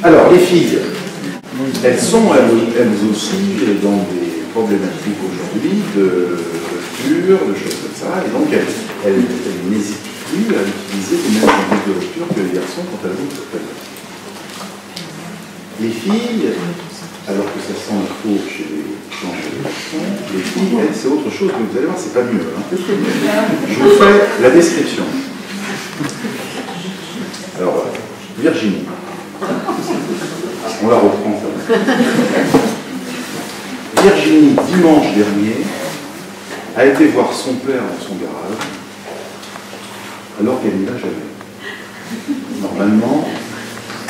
Alors, les filles, elles sont elles aussi dans des problématiques aujourd'hui de rupture, de choses comme ça, et donc elles n'hésitent plus à utiliser les mêmes techniques de rupture que les garçons quand elles vont se faire. Les filles, alors que ça semble faux chez les garçons, les filles, elles, c'est autre chose, mais vous allez voir, c'est pas mieux. Hein. Je vous fais la description. Alors, Virginie, on la reprend. Virginie, dimanche dernier, a été voir son père dans son garage, alors qu'elle n'y va jamais. Normalement,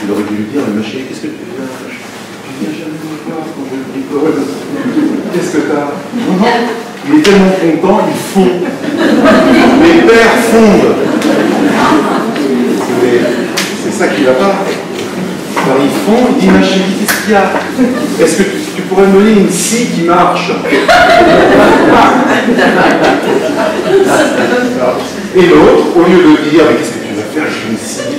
il aurait dû lui dire, mais ma chérie, qu'est-ce que tu fais là? Tu viens jamais me voir quand je bricole. Qu'est-ce que t'as? Non, non, il est tellement content, il fond. Les pères fondent. C'est ça qui va pas. Alors ils font, il dit, ma chérie, qu'est-ce qu'il y a? Est-ce que tu pourrais me donner une scie qui marche? Et l'autre, au lieu de dire, mais qu'est-ce que tu vas faire avec une scie?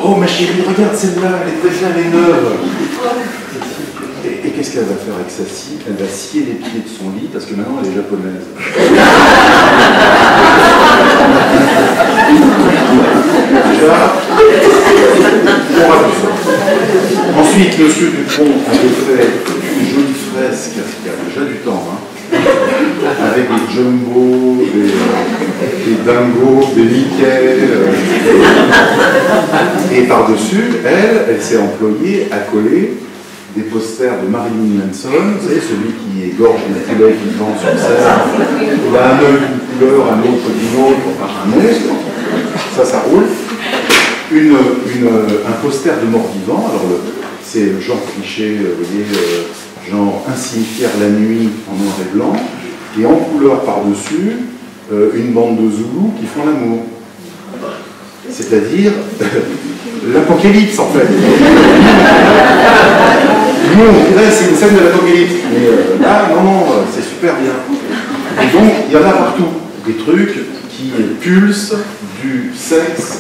Oh ma chérie, regarde celle-là, elle est très bien, elle est neuve. Et qu'est-ce qu'elle va faire avec sa scie? Elle va scier les pieds de son lit, parce que maintenant elle est japonaise. Déjà, on va tout ça. Ensuite, M. Dupont avait fait une jolie fresque, il y a déjà du temps, hein, avec des jumbo, des dingos, des Mickey. Et par-dessus, elle s'est employée à coller des posters de Marilyn Manson, vous savez, celui qui égorge les poulets qui vend sur scène. Il a un œil d'une couleur, un autre d'une autre, enfin un monstre. Ça roule. Un poster de mort-vivant, alors c'est le genre cliché, vous voyez, genre un cimetière la nuit en noir et blanc, et en couleur par-dessus, une bande de Zoulous qui font l'amour. C'est-à-dire l'apocalypse en fait. Nous, on dirait c'est une scène de l'apocalypse, mais là, non, c'est super bien. Et donc, il y en a partout, des trucs qui pulsent du sexe,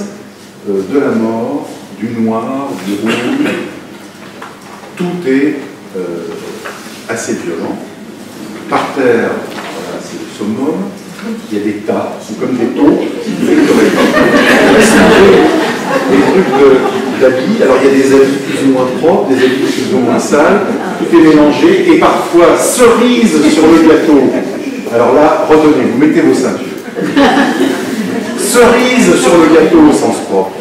de la mort, du noir, du rouge. Tout est assez violent. Par terre, voilà, c'est le summum. Il y a des tas, c'est comme des taux. Des trucs d'habits. Alors il y a des habits plus ou moins propres, des habits plus ou moins sales. Tout est mélangé. Et parfois, cerise sur le gâteau. Alors là, retenez, vous mettez vos ceintures. Cerise sur le gâteau au sens propre.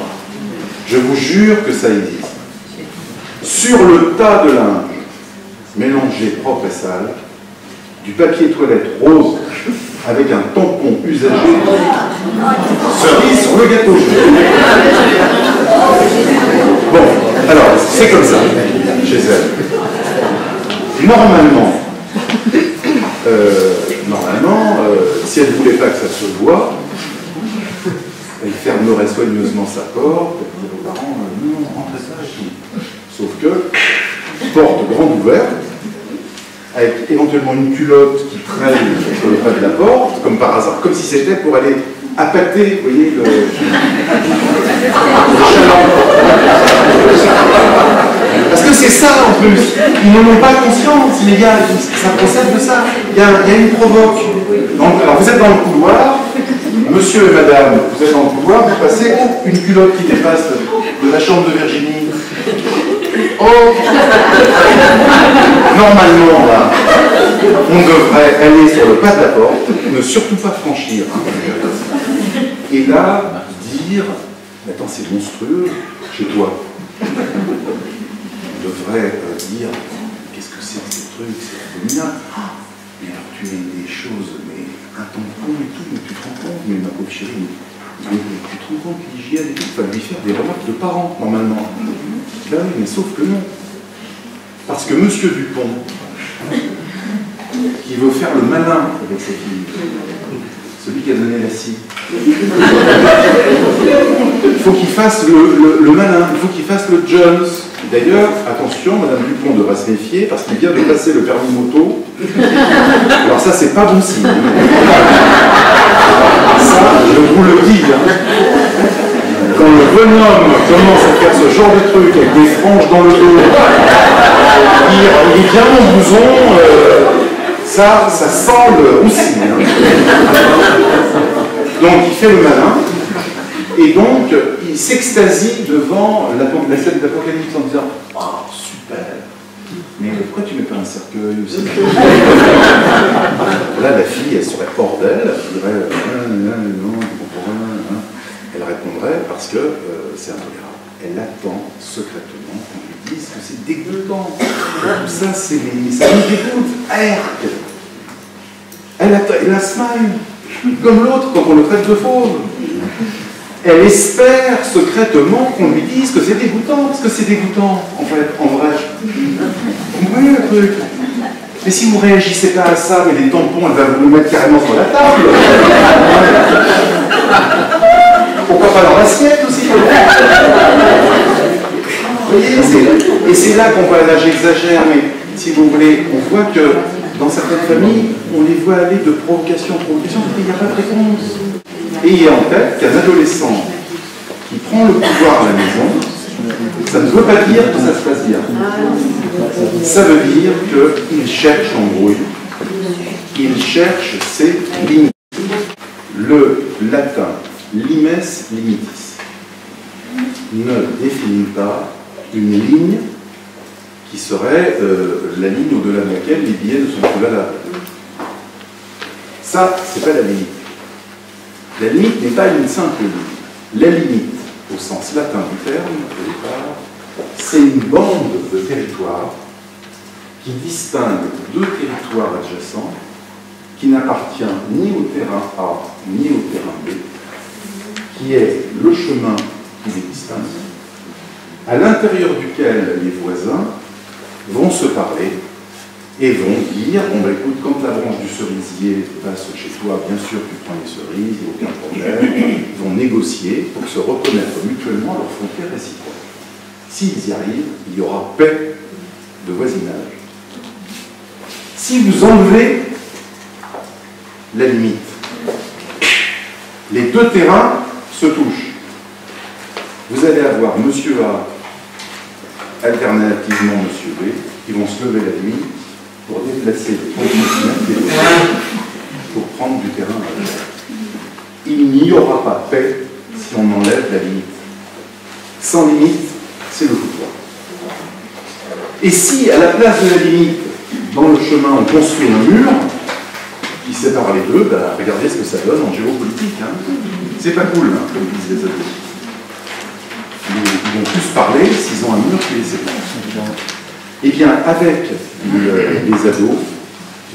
Je vous jure que ça existe. Sur le tas de linge, mélangé propre et sale, du papier toilette rose avec un tampon usagé, cerise sur le gâteau. Bon, alors, c'est comme ça, chez elle. Normalement, si elle ne voulait pas que ça se voie, elle fermerait soigneusement sa porte, elle dirait aux parents, non, rentrez ça ici. Sauf que, porte grande ouverte, avec éventuellement une culotte qui traîne sur le pas de la porte, comme par hasard, comme si c'était pour aller appâter, vous voyez, le chaland. Parce que c'est ça en plus, ils n'en ont pas conscience, les gars, ça procède de ça. Il y a une provoque. Donc, alors vous êtes dans le couloir, monsieur et madame, vous êtes dans le couloir, vous passez une culotte qui dépasse de la chambre de Virginie. Oh! Normalement, là, on devrait aller sur le pas de la porte, ne surtout pas franchir. Et là, dire, attends, c'est monstrueux, chez toi. On devrait dire, qu'est-ce que c'est que ces trucs, c'est abominable. Mais alors tu mets des choses, mais un tampon et tout, mais tu te rends compte, mais ma pauvre chérie, mais tu te rends compte que l'hygiène et tout, il va lui faire des remarques de parents, normalement. Ben oui, mais sauf que non. Parce que monsieur Dupont, qui veut faire le malin avec sa fille, celui qui a donné la scie, il faut qu'il fasse le malin, il faut qu'il fasse le Jones. D'ailleurs, attention, madame Dupont devra se méfier parce qu'il vient de passer le permis moto. Alors ça, c'est pas bon signe. Ça, je vous le dis. Hein. quand le bonhomme commence à faire ce genre de truc avec des franges dans le dos, il est bien en blouson, ça sent le roussi. Hein. Donc il fait le malin, et donc il s'extasie devant la scène d'Apocalypse en disant « Oh, super! Mais pourquoi tu mets pas un cercueil aussi ?» Là, la fille, elle serait hors d'elle, elle dirait « Non, elle répondrait parce que c'est intolérable. Elle attend secrètement qu'on lui dise que c'est dégoûtant. Tout ça, ça me dégoûte. Elle attend, elle a smile, comme l'autre quand on le traite de fauve. Elle espère secrètement qu'on lui dise que c'est dégoûtant, parce que c'est dégoûtant, en fait, en vrai. Vous voyez le truc? Mais si vous ne réagissez pas à ça, mais les tampons, elle va vous les mettre carrément sur la table. Pourquoi pas dans l'assiette aussi? Vous voyez, et c'est là qu'on voit, là j'exagère, mais si vous voulez, on voit que dans certaines familles, on les voit aller de provocation en provocation, il n'y a pas de réponse. Et il y a en tête qu'un adolescent qui prend le pouvoir à la maison, ça ne veut pas dire que ça se passe bien. Ça veut dire qu'il cherche l'embrouille, il cherche ses limites. Le latin limes limitis ne définit pas une ligne qui serait la ligne au-delà de laquelle les billets ne sont plus valables. Ça, c'est pas la limite. La limite n'est pas une simple ligne. La limite, au sens latin du terme, au départ, c'est une bande de territoire qui distingue deux territoires adjacents qui n'appartient ni au terrain A ni au terrain B, qui est le chemin qui les distingue, à l'intérieur duquel les voisins vont se parler et vont dire, bon bah écoute, quand la branche du cerisier passe chez toi, bien sûr tu prends les cerises, il n'y a aucun problème, ils vont négocier pour se reconnaître mutuellement leurs frontières réciproques. S'ils y arrivent, il y aura paix de voisinage. Si vous enlevez la limite, les deux terrains se touchent. Vous allez avoir Monsieur A, alternativement Monsieur B, qui vont se lever la nuit pour déplacer les 30 mètres pour prendre du terrain à la terre. Il n'y aura pas paix si on enlève la limite. Sans limite, c'est le foutoir. Et si, à la place de la limite, dans le chemin, on construit un mur qui sépare les deux, bah, regardez ce que ça donne en géopolitique. Hein. C'est pas cool, hein, comme disent les ados. Ils vont tous parler s'ils ont un mur qui les sépare. Eh bien, avec les ados,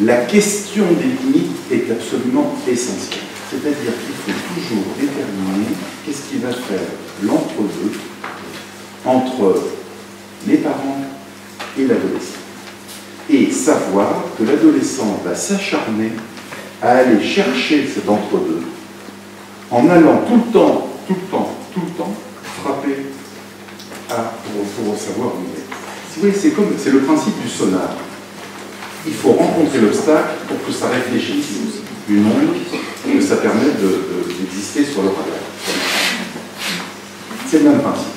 la question des limites est absolument essentielle. C'est-à-dire qu'il faut toujours déterminer qu'est-ce qui va faire l'entre-deux entre les parents et l'adolescent. Et savoir que l'adolescent va s'acharner à aller chercher cet entre-deux en allant tout le temps frapper pour savoir où il est. Si vous voyez, c'est le principe du sonar. Il faut rencontrer l'obstacle pour que ça réfléchisse une onde, que ça permette d'exister sur le radar. C'est le même principe.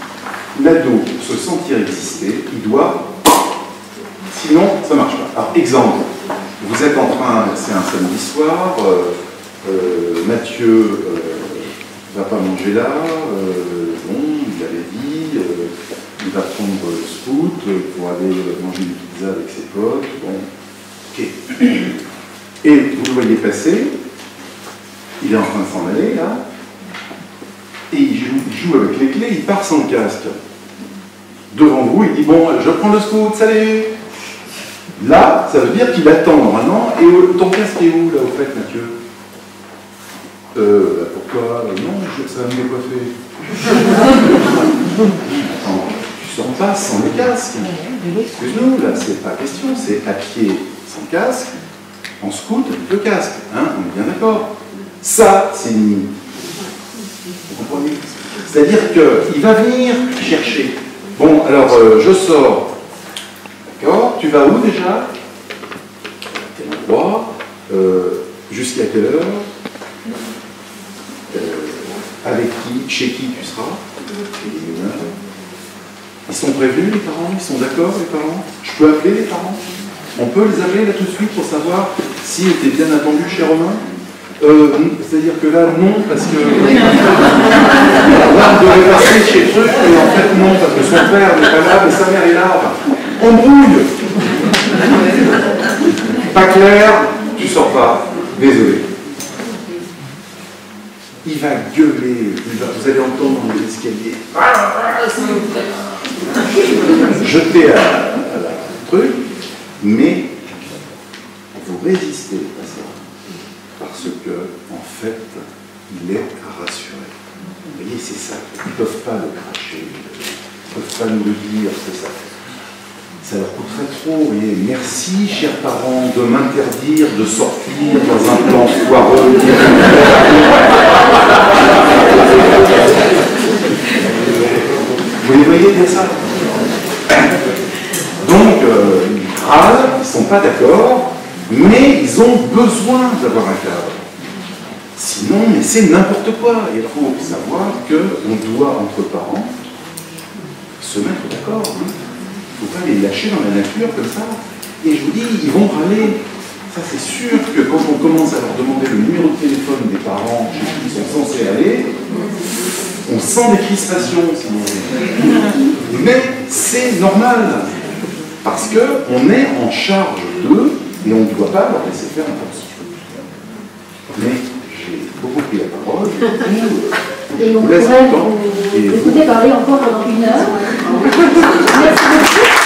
L'ado, pour se sentir exister, il doit... Sinon, ça ne marche pas. Alors, exemple, vous êtes en train, c'est un samedi soir, Mathieu va pas manger là, bon, il avait dit, il va prendre le scout pour aller manger une pizza avec ses potes, bon, ok. Et vous le voyez passer, il est en train de s'en aller, là, et il joue avec les clés, il part sans casque. Devant vous, il dit, bon, je prends le scout, salut. Là, ça veut dire qu'il attend normalement, et ton casque est où, là, au fait, Mathieu? Pourquoi? Non, ça va me décoiffer. Attends, tu sors pas sans le casque. Excuse-nous, là, c'est pas question, c'est à pied sans casque, en scout avec le casque. Hein, on est bien d'accord. Ça, c'est une limite. Vous comprenez? C'est-à-dire qu'il va venir chercher. Bon, alors, je sors. D'accord? Tu vas où déjà? Quel endroit? Jusqu'à quelle heure? Avec qui? Chez qui tu seras? Ils sont prévenus, les parents? Ils sont d'accord, les parents? Je peux appeler les parents? On peut les appeler là tout de suite pour savoir s'ils étaient bien attendus chez Romain? C'est-à-dire que là, non, parce que là, on devait passer chez truc, mais en fait, non, parce que son père n'est pas là, mais sa mère est là. On brouille. Pas clair, tu sors pas. Désolé. Il va gueuler, vous allez entendre dans l'escalier. Jeter à la truc, mais vous résistez à ça. Parce que, en fait, il est rassuré. Vous voyez, c'est ça. Ils ne peuvent pas le cracher, ils ne peuvent pas nous le dire, c'est ça. Ça leur coûterait trop, vous voyez. Merci, chers parents, de m'interdire de sortir dans un plan foireux. Vous les voyez dire ça? Donc, ils râlent, ils ne sont pas d'accord, mais ils ont besoin d'avoir un cadre. Sinon, mais c'est n'importe quoi. Il faut savoir qu'on doit, entre parents, se mettre d'accord. Il ne faut pas les lâcher dans la nature comme ça. Et je vous dis, ils vont râler. Ça, c'est sûr que quand on commence à leur demander le numéro de téléphone des parents chez qui ils sont censés aller, on sent des crispations, si vous voulez. Mais c'est normal. Parce qu'on est en charge d'eux et on ne doit pas leur laisser faire n'importe quoi. Mais j'ai beaucoup pris la parole. Et on pourrait vous écouter parler encore pendant 1 heure. Merci beaucoup.